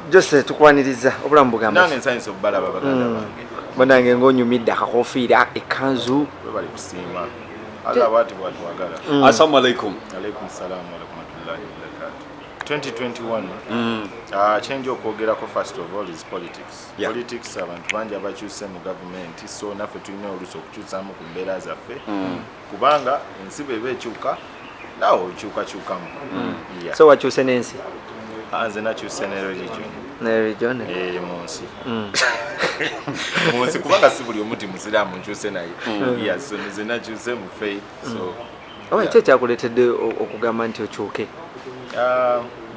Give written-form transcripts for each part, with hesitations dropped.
Jose tukwaniriza obulamu bugamba. Nange science obala babaganda bange. Banange ngonyumidde akakofiira ekanzu. Bali kusiima. Allah watu wagala. Assalamu alaikum. Alaikum salam wa rahmatullahi wa barakatuh. 2021 change okwogerako first of all is politics. Yeah. Politics abantu bangi abakyuse mu government so naffe tulina oluusi okukyusamu ku mbeera zaffe kubanga ensi bweba ekyuka nawe okyukakyukamu. So wakyuse n'ensi? Nze nakyuse ne religion. Religion? Munsi. Munsi kubanga si buli omuti musiraamu nkyuse naye. Yes, so nze nakyuse mu faith. So ekyo kyakuleetedde okugamba nti okyuke?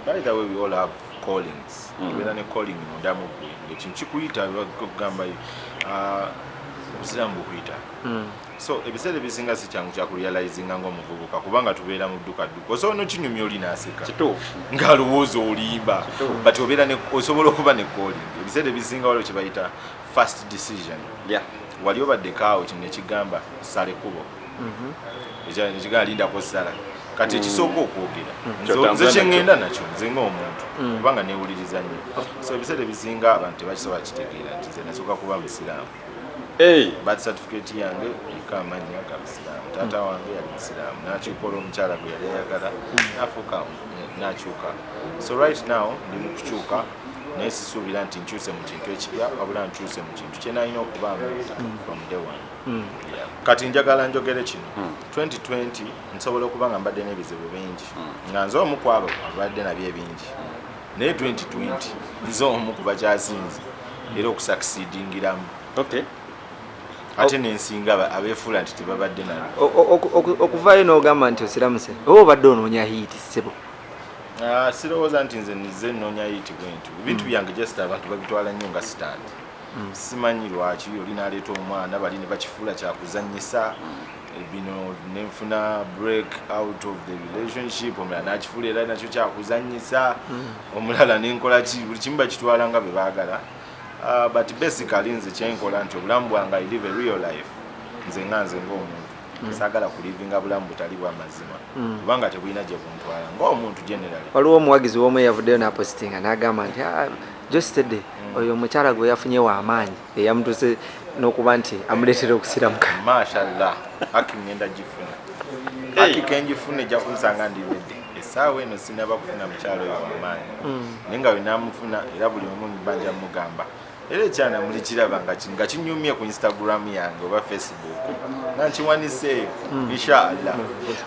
By the way, we all have callings. Tubeera ne calling mundamu gwe. Ekintu kikuyita bagamba obusiraamu bukuyita. So ebiseera ebisinga si kyangu kyakurealizinga ng'omuvubuka kubanga tubeera mu dduka. Osobola n'okinyumya oli n'aseka. Kituufu. Ng'alowooza olimba. But osobola okuba ne calling. Ebiseera ebisinga waliwo kye bayita first decision. Yeah. Wali obaddeko awo kino ekigamba sala ekkubo. Ekigamba lindako sala. Kati ekisooka okwogera nze kyengenda nakyo nze ng'omuntu kubanga neewuliriza nnyo. So ebiseera ebisinga abantu tebakisobola kitegeera nti nze nasooka kuba musiraamu. Birth certificate yange eriko amannya ga musiraamu. Taata wange yali musiraamu n'akyuka olw'omukyala gwe yali ayagala n'afuuka n'akyuka. So right now ndi mu kukyuka naye sisuubira nti nkyuse mu kintu ekipya wabula nkyuse mu kintu kye nalina okubaamu from day one. Kati njagala njogere kino 2020 nsobola okuba nga mbadde n'ebizibu bingi nga nze omu ku abo abadde nabyo ebingi naye 2020 nze omu ku bakyasinze era okusucceedingiramu. Ate nensinga abeefuula nti tebabadde nabo. Okuvaayo n'ogamba nti osiramuse oba obadde onoonya hiiti ssebo? Sirowooza nti nze nnoonya hiiti bwentu. Ebintu byange just abantu babitwala nnyo nga stand. Simanyi lwaki oli n'aleeta omwana bali ne bakifuula kyakuzannyisa bino nenfuna break out of the relationship omulala n'akifuula era nakyo kyakuzannyisa omulala nenkola ki buli kimu bakitwala nga bwe baagala. But basically nze kyenkola nti obulamu bwange I live a real life. Nze ng'omuntu saagala kulivinga bulamu butali bwa mazima kubanga tebulina gye buntwala ng'omuntu generally. Waliwo omuwagizi w'omu eyavuddeyo n'apositinga n'agamba nti Jostedde oyo omukyala gwe yafunye w'amaanyi eyamutuse n'okuba nti amuleetera okusiramuka. Mashallah, haki ngenda gifuna. Haki kenjifuna ejja kunsanga ndibedde. Essaawa eno sinaba kufuna mukyala oyo w'amaanyi. Naye nga we naamufuna era buli omu mbanja mugamba. Era ekyana muli kiraba nga kinyumye ku Instagram yange oba Facebook. Nankiwaniseeyo inshallah.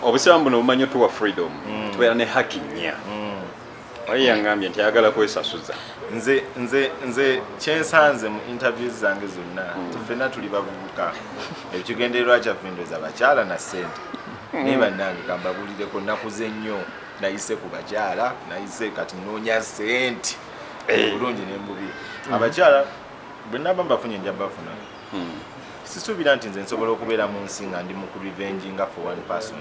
Obusiraamu buno bumanyi otuwa freedom. Tubeera ne haki nnya. Oye yangambye nti ayagala kwesasuza. Nze kyensanze mu interviews zange zonna ffenna tuli bavubuka. Ekigendererwa kyaffe ndoza bakyala na ssente. Naye bannange kambabulireko nakuze nnyo nayise ku bakyala nayise kati noonya ssente. Obulungi n'embubi. Abakyala bwe naba mbafunye nja bafuna. Sisuubira nti nze nsobola okubeera mu nsi nga ndi mu kurivenginga for one person.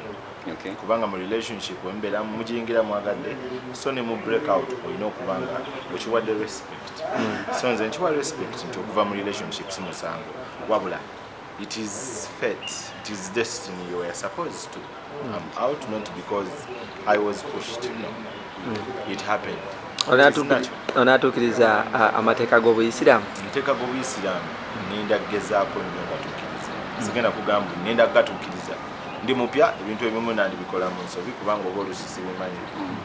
Kubanga mu relationship wembeera mugiyingira mwagadde so ne mu break out olina okuba nga okiwadde respect. So nze nkiwa respect nti okuva mu relationship si musango wabula it is fate, it is destiny you were supposed to. I'm out not because I was pushed, no. It happened. Onatuukiriza amateeka g'Obuyisiraamu? Amateeka g'Obuyisiraamu nenda kugezaako nnyo ngatuukiriza. Sigenda kugamba nenda kugatuukiriza. Ndi mupya ebintu ebimu nandibikola mu nsobi kubanga oba oluusi sibimanyi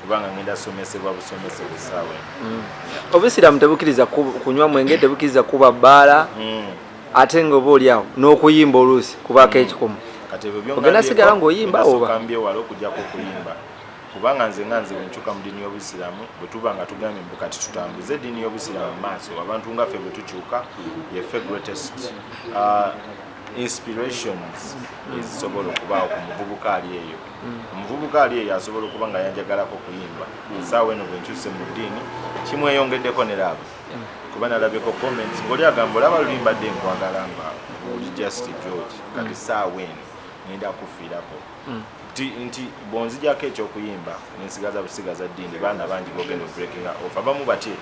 kubanga ngenda somesebwa busomesebwa essaawa eno. Obuyisiraamu tebukkiriza kunywa mwenge, tebukkiriza kuba bbaala ate nga oba oliawo n'okuyimba oluusi kubaako ekikomo. Ogenda sigala ng'oyimba oba? Kambyewala okugyako okuyimba kubanga nze bwe nkyuka mu ddiini y'Obuyisiraamu bwe tuba nga tugambye mbu kati tutambuze eddiini y'Obuyisiraamu mu maaso abantu nga ffe bwe tukyuka yeffe greatest inspirations ezisobola okubaawo ku muvubuka ali eyo. Omuvubuka ali eyo asobola okuba nga yanjagalako kuyimba. Essaawa eno bwe nkyuse mu ddiini kimweyongeddeko ne laabo kuba nalabyeko comments ng'oli agamba olaba lulimbadde nkwagala nga oli just George kati essaawa eno ngenda kufiirako nti bw'onzijako ekyokuyimba nensigaza busigaza ddiini baana bangi bogenda breaking off abamu batye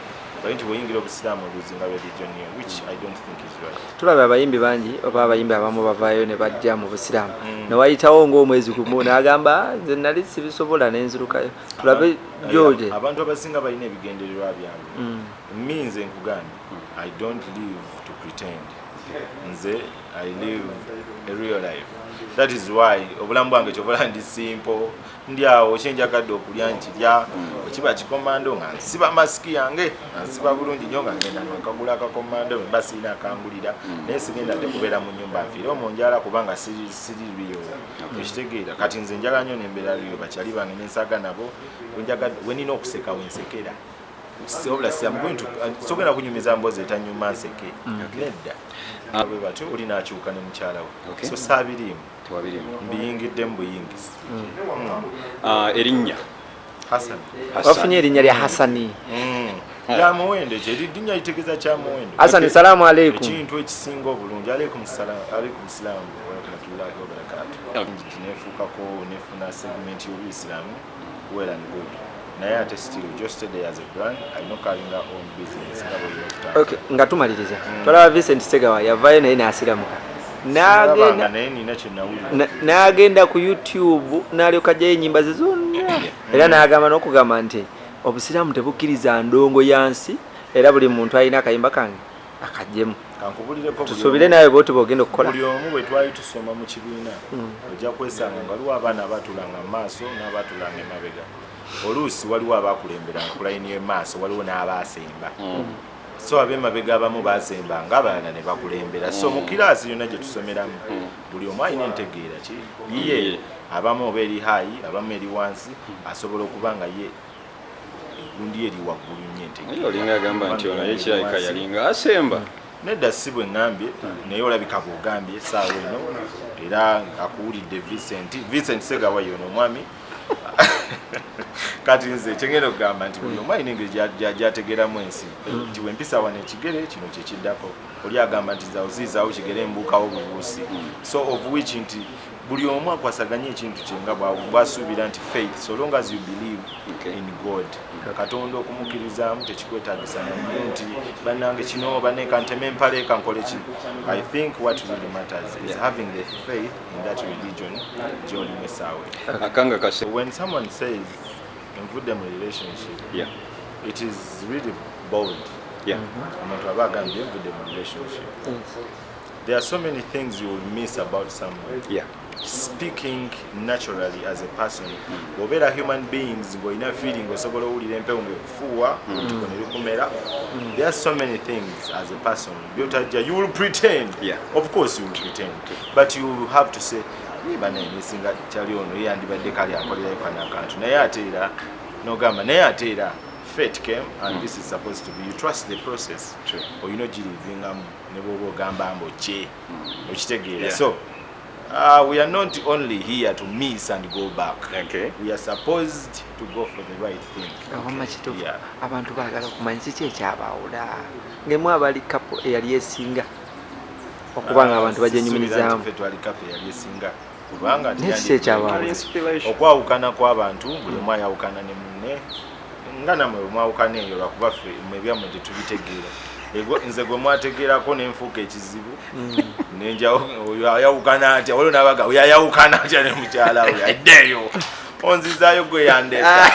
nti bw'oyingira obusiraamu oluzinga religion yo, which I don't think is right. Tulaba abayimbi bangi oba abayimbi abamu bavaayo ne bajja mu busiraamu ne wayitawo ng'omwezi gumu n'agamba nze nali sibisobola n'enzirukayo. Tulabe George, abantu abasinga balina ebigendererwa byabwe. Nze nkugambye, I don't live to pretend. Nze I live a real life. That is why obulamu bwange kyobola ndi simple, ndi awo kyenjagadde okulya nkirya, ekiba kikomando nga nsiba masiki yange, nsiba bulungi nnyo nga ngenda nkagula akakomando mba sirina akangulira, naye sigenda dde kubeera mu nnyumba nfiire omunjala kubanga siri riyo. Ekitegeera kati nze njagala nnyo nembeera riyo, bakyali bange nensaga nabo, we nina okuseka wensekera. Sogenda kunyumiza mbozi etanyuma nseke nedda bwe batyo oli n'akyuka ne mukyala we, so saabirimu mbiyingidde mu buyingizi. Erinnya Hassan wafunye erinnya lya Hassani. Ya muwendo ekyo erinnya litegeeza kya muwendo. Hassani, salaamu aleikum. Ekintu ekisinga obulungi. Aleikum salaamu wa rahmatullahi wa barakatuh. Nefuukako nefuna segment y'Obuyisiraamu well and good. Naye ate still just stay as a brand, I know carrying our own business. Okay, nga tumaliriza. Twalaba Vincent Segawa yavaayo naye n'asiramuka. N'agenda ku YouTube n'alyoka ajjayo ennyimba ze zonna. Era n'agamba n'okugamba nti obusiraamu tebukkiriza ndongo yansi era buli muntu alina akayimba kange akajjemu. Tusuubire nawe bw'oti bw'ogenda okukola. Buli omu bwe twali tusoma mu kibiina ojja kwesanga nga waliwo abaana abaatulanga mu maaso n'abaatulanga emabega. Oluusi waliwo abakulembera ku layini y'emaaso, waliwo n'abaasemba. So ab'emabega abamu baasemba ng'abalala ne bakulembera. So mu kiraasi yonna gye tusomeramu buli omu alina entegeera ki ye, abamu oba eri haayi, abamu eri wansi, asobola okuba nga ye egundi eri waggulu nnyo entegeera. olinga agamba nti ono yekirayika yalinga asemba. Nedda si bwe ŋŋambye, naye olabika bw'ogambye essaawa eno era akuwulidde Vincent Segawa yono omwami. Kati nze kyengenda okugamba nti buli omu alina engeri gy'ategeeramu ensi nti wempisa wano ekigere kino kyekiddako. Oli agamba nti ziizaawo kigere mbuukawo bubuusi. So of which nti buli omu akwasaganya ekintu kye nga bw'asuubira nti faith, so long as you believe in God, Katonda okumukirizaamu tekikwetaagisa naye nti bannange kino baneeka nteme empale kankole ki. I think what really matters is having the faith in that religion gy'olimu essaawa. Akanga kase. When someone says envudde mu relationship, it is really bold. Omuntu aba agambye envudde mu relationship. There are so many things you will miss about someone. Speaking naturally as a person, obeera human beings ng'olina feeling osobola owulira empewo ng'ekufuuwa ntiko ne lukumera. There are so many things as a person by'otajja, you will pretend. Of course you will pretend, but you will have to say bana esinga kyali ono ye yandibadde kale akolerayo kana akantu naye ate era n'ogamba naye ate era fate came and this is supposed to be, you trust the process. Olina ogirivingamu ne bw'oba ogamba mbu kye okitegeera. So we are not only here to miss and go back. We are supposed to go for the right thing. Abantu baagala okumanya kiki ekyabaawula ng'emu abali kapo eyali esinga okuba nga abantu bagyenyumirizaamu. Twali kapo eyali esinga kubanga nekiki ekyabaawula okwawukana kw'abantu buli omu ayawukana ne munne nga nammwe mwawukana eyo lwakuba ffe ebyammwe tetubitegeera. Nze gwe mwategeerako nenfuuka ekizibu oyo ayawukana atya waliwo n'abaga oyo ayawukana atya ne mukyala we addeeyo onzizaayo gwe yandeeta.